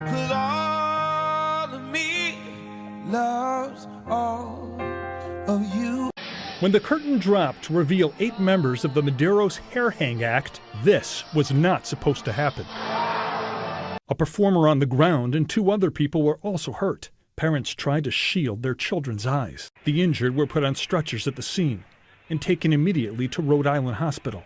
'Cause all of me loves all of you. When the curtain dropped to reveal 8 members of the Madero's Hair Hang Act, this was not supposed to happen. A performer on the ground and 2 other people were also hurt. Parents tried to shield their children's eyes. The injured were put on stretchers at the scene and taken immediately to Rhode Island Hospital.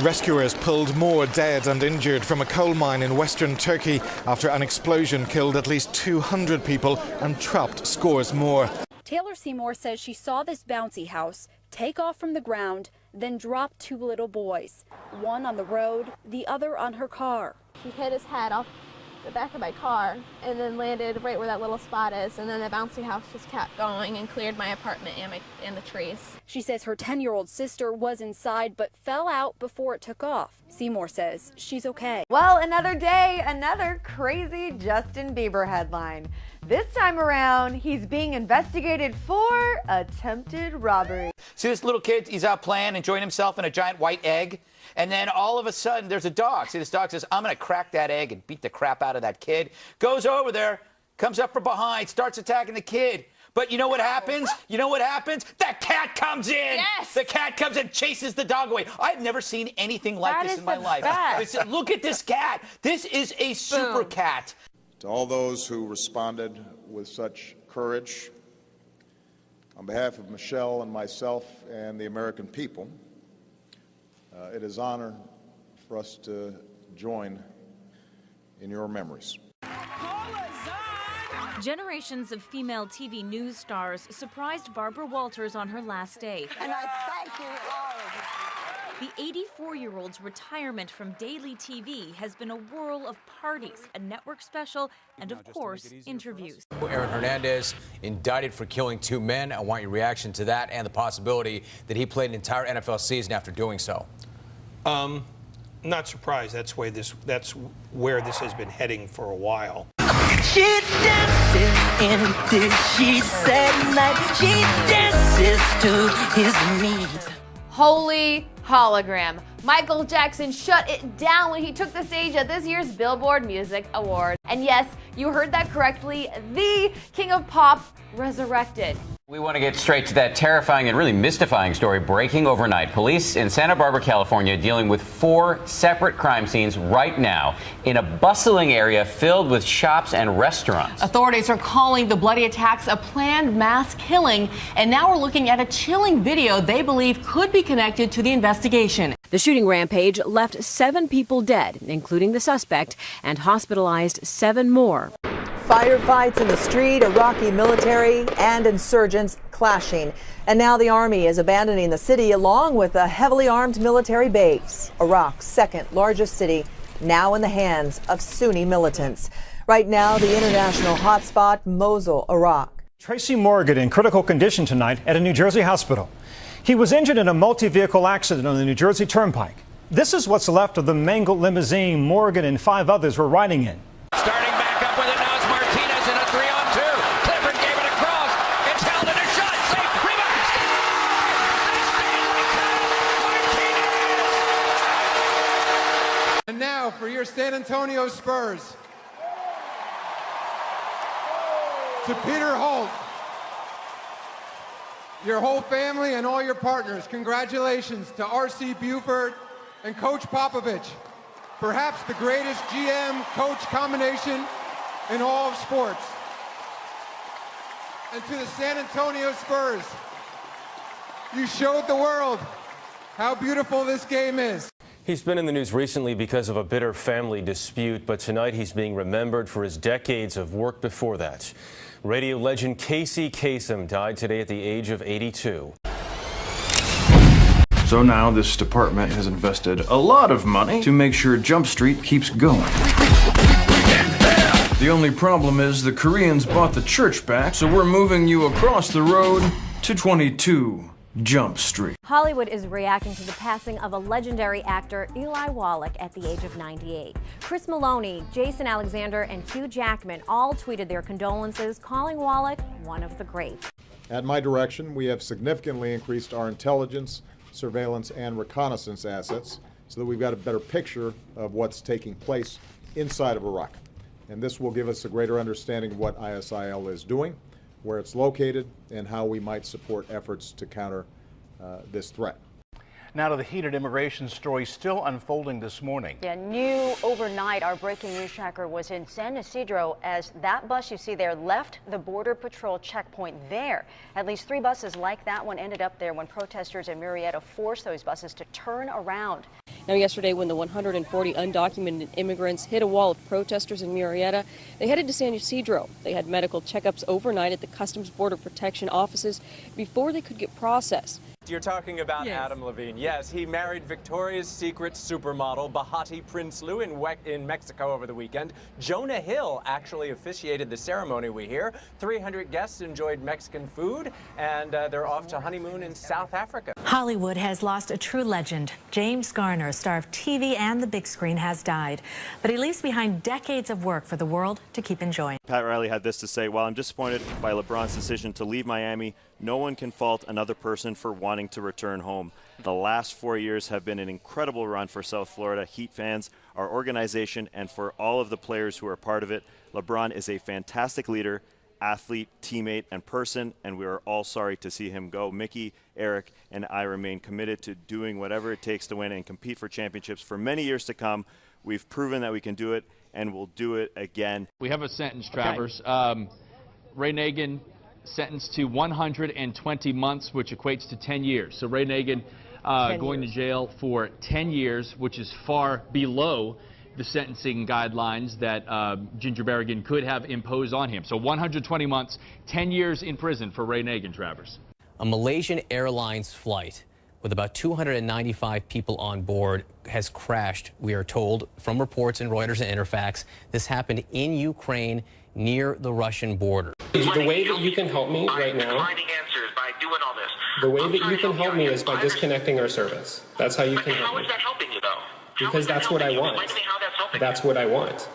Rescuers pulled more dead and injured from a coal mine in western Turkey after an explosion killed at least 200 people and trapped scores more. Taylor Seymour says she saw this bouncy house take off from the ground, then drop 2 little boys, one on the road, the other on her car. He hit his head off the back of my car and then landed right where that little spot is, and then the bouncy house just kept going and cleared my apartment and the trees. She says her 10-year-old sister was inside but fell out before it took off. Seymour says she's okay. Well, another day, another crazy Justin Bieber headline. This time around, he's being investigated for attempted robbery. See this little kid, he's out playing, enjoying himself in a giant white egg. And then all of a sudden, there's a dog. See, this dog says, I'm going to crack that egg and beat the crap out of that kid. Goes over there, comes up from behind, starts attacking the kid. But you know what happens? You know what happens? That cat comes in. Yes. The cat comes and chases the dog away. I've never seen anything like this in my life. Listen, look at this cat. This is a super cat. To all those who responded with such courage, on behalf of Michelle and myself and the American people, it is an honor for us to join in your memories. Generations of female TV news stars surprised Barbara Walters on her last day. And I thank you all. The 84-year-old's retirement from daily TV has been a whirl of parties, a network special, and of course, interviews. Aaron Hernandez indicted for killing 2 men. I want your reaction to that and the possibility that he played an entire NFL season after doing so. Not surprised. That's where this has been heading for a while. She dances in the sheets at night. She dances to his needs. Holy hologram. Michael Jackson shut it down when he took the stage at this year's Billboard Music Award. And yes, you heard that correctly, the King of Pop resurrected. We want to get straight to that terrifying and really mystifying story breaking overnight. Police in Santa Barbara, California, dealing with 4 separate crime scenes right now in a bustling area filled with shops and restaurants. Authorities are calling the bloody attacks a planned mass killing, and now we're looking at a chilling video they believe could be connected to the investigation. The shooting rampage left 7 people dead, including the suspect, and hospitalized 7 more. Firefights in the street, Iraqi military and insurgents clashing. And now the army is abandoning the city along with a heavily armed military base. Iraq's 2nd largest city, now in the hands of Sunni militants. Right now, the international hotspot, Mosul, Iraq. Tracy Morgan in critical condition tonight at a New Jersey hospital. He was injured in a multi-vehicle accident on the New Jersey Turnpike. This is what's left of the mangled limousine Morgan and 5 others were riding in. Starting back up with it now is Martinez in a 3-on-2. Clifford gave it across. It's held in a shot. Safe. Rebound. And now for your San Antonio Spurs. To Peter Holt, your whole family and all your partners, congratulations to R.C. Buford and Coach Popovich, perhaps the greatest GM-coach combination in all of sports. And to the San Antonio Spurs, you showed the world how beautiful this game is. He's been in the news recently because of a bitter family dispute, but tonight he's being remembered for his decades of work before that. Radio legend Casey Kasem died today at the age of 82. So now this department has invested a lot of money to make sure Jump Street keeps going. The only problem is the Koreans bought the church back, so we're moving you across the road to 22 Jump Street. Hollywood is reacting to the passing of a legendary actor, Eli Wallach, at the age of 98. Chris Maloney, Jason Alexander, and Hugh Jackman all tweeted their condolences, calling Wallach one of the greats. At my direction, we have significantly increased our intelligence, surveillance, and reconnaissance assets so that we've got a better picture of what's taking place inside of Iraq. And this will give us a greater understanding of what ISIL is doing, where it's located, and how we might support efforts to counter this threat. Now to the heated immigration story still unfolding this morning. Yeah, new overnight, our breaking news tracker was in San Ysidro as that bus you see there left the Border Patrol checkpoint there. At least 3 buses like that one ended up there when protesters in Murrieta forced those buses to turn around. Now, yesterday, when the 140 undocumented immigrants hit a wall of protesters in Murrieta, they headed to San Ysidro. They had medical checkups overnight at the Customs Border Protection offices before they could get processed. You're talking about Yes. Adam Levine. Yes, he married Victoria's Secret supermodel Bahati Prinsloo in Mexico over the weekend. Jonah Hill actually officiated the ceremony, we hear. 300 guests enjoyed Mexican food, and they're off to honeymoon in South Africa. Hollywood has lost a true legend. James Garner, star of TV and the big screen, has died. But he leaves behind decades of work for the world to keep enjoying. Pat Riley had this to say: "While I'm disappointed by LeBron's decision to leave Miami, no one can fault another person for wanting to return home. The last 4 years have been an incredible run for South Florida Heat fans, our organization, and for all of the players who are part of it. LeBron is a fantastic leader, athlete, teammate, and person, and we are all sorry to see him go. Mickey, Eric, and I remain committed to doing whatever it takes to win and compete for championships for many years to come. We've proven that we can do it, and we'll do it again." We have a sentence, Travers. Ray Nagin sentenced to 120 months, which equates to 10 years. So Ray Nagin going to jail for 10 years, which is far below the sentencing guidelines that Ginger Berrigan could have imposed on him. So 120 months, 10 years in prison for Ray Nagin, Travers. A Malaysian Airlines flight with about 295 people on board has crashed, we are told, from reports in Reuters and Interfax. This happened in Ukraine near the Russian border. The way that you can help me right now, the way that you can help me is by disconnecting our service. That's how you can help me. How is that helping you, though? Because that's what I want. Explain to me how that's helping. That's what I want.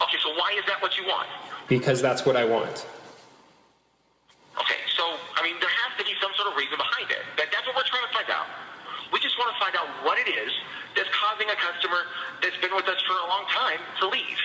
Okay, so why is that what you want? Because that's what I want. Okay, so, I mean, there has to be some sort of reason behind it. That's what we're trying to find out. We just want to find out what it is that's causing a customer that's been with us for a long time to leave.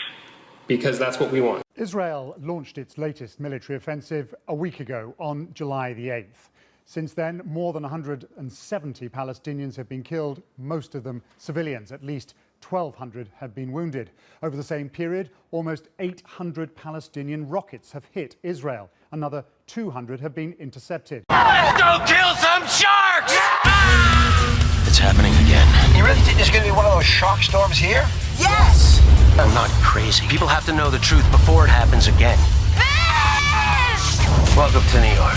Because that's what we want. Israel launched its latest military offensive a week ago on July the 8th. Since then, more than 170 Palestinians have been killed, most of them civilians. At least 1,200 have been wounded. Over the same period, almost 800 Palestinian rockets have hit Israel. Another 200 have been intercepted. Let's go kill some sharks! It's happening again. You really think there's going to be one of those shark storms here? Yes! I'm not crazy. People have to know the truth before it happens again. Welcome to New York.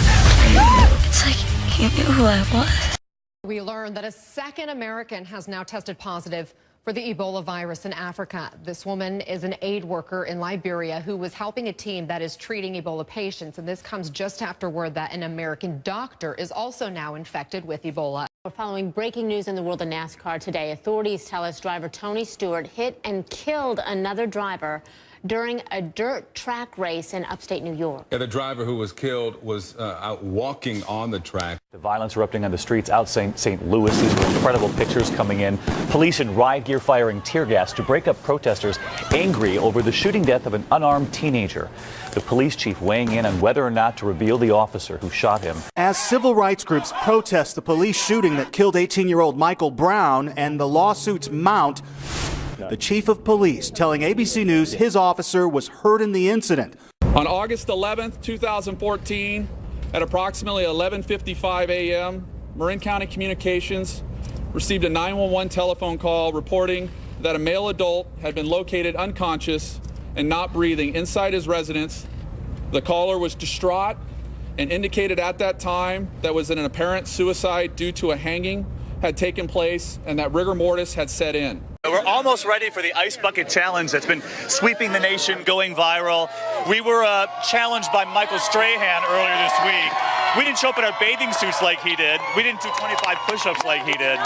It's like you knew who I was. We learned that a second American has now tested positive for the Ebola virus in Africa. This woman is an aid worker in Liberia who was helping a team that is treating Ebola patients. And this comes just after word that an American doctor is also now infected with Ebola. We're following breaking news in the world of NASCAR today. Authorities tell us driver Tony Stewart hit and killed another driver during a dirt track race in upstate New York. Yeah, the driver who was killed was out walking on the track. The violence erupting on the streets out St. Louis. These are incredible pictures coming in. Police in riot gear firing tear gas to break up protesters angry over the shooting death of an unarmed teenager. The police chief weighing in on whether or not to reveal the officer who shot him. As civil rights groups protest the police shooting that killed 18-year-old Michael Brown and the lawsuits mount, the chief of police telling ABC News his officer was hurt in the incident. On August 11th, 2014, at approximately 11:55 a.m., Marin County Communications received a 911 telephone call reporting that a male adult had been located unconscious and not breathing inside his residence. The caller was distraught and indicated at that time that was an apparent suicide due to a hanging had taken place and that rigor mortis had set in. We're almost ready for the Ice Bucket Challenge that's been sweeping the nation, going viral. We were challenged by Michael Strahan earlier this week. We didn't show up in our bathing suits like he did. We didn't do 25 push-ups like he did.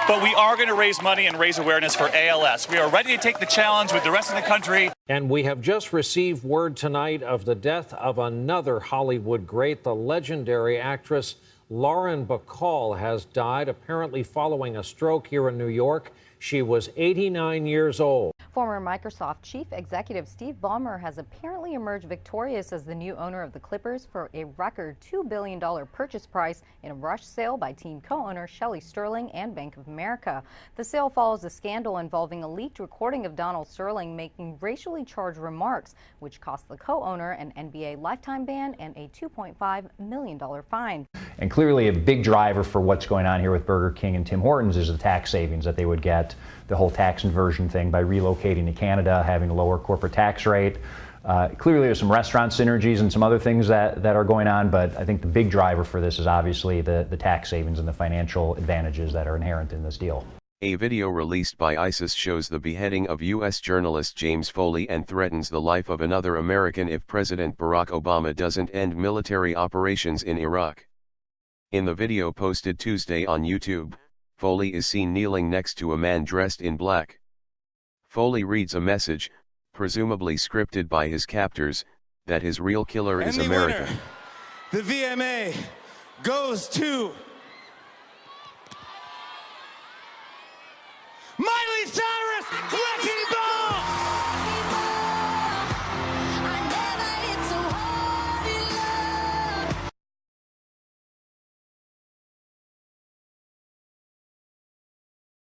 But we are going to raise money and raise awareness for ALS. We are ready to take the challenge with the rest of the country. And we have just received word tonight of the death of another Hollywood great. The legendary actress Lauren Bacall has died, apparently following a stroke here in New York. She was 89 years old. Former Microsoft chief executive Steve Ballmer has apparently emerged victorious as the new owner of the Clippers for a record $2 billion purchase price in a rush sale by team co-owner Shelley Sterling and Bank of America. The sale follows a scandal involving a leaked recording of Donald Sterling making racially charged remarks, which cost the co-owner an NBA lifetime ban and a $2.5 million fine. And clearly a big driver for what's going on here with Burger King and Tim Hortons is the tax savings that they would get, the whole tax inversion thing by relocating to Canada, having a lower corporate tax rate. Clearly there's some restaurant synergies and some other things that are going on, but I think the big driver for this is obviously the tax savings and the financial advantages that are inherent in this deal. A video released by ISIS shows the beheading of U.S. journalist James Foley and threatens the life of another American if President Barack Obama doesn't end military operations in Iraq. In the video posted Tuesday on YouTube, Foley is seen kneeling next to a man dressed in black. Foley reads a message, presumably scripted by his captors, that his real killer is America. The VMA goes to Miley Cyrus!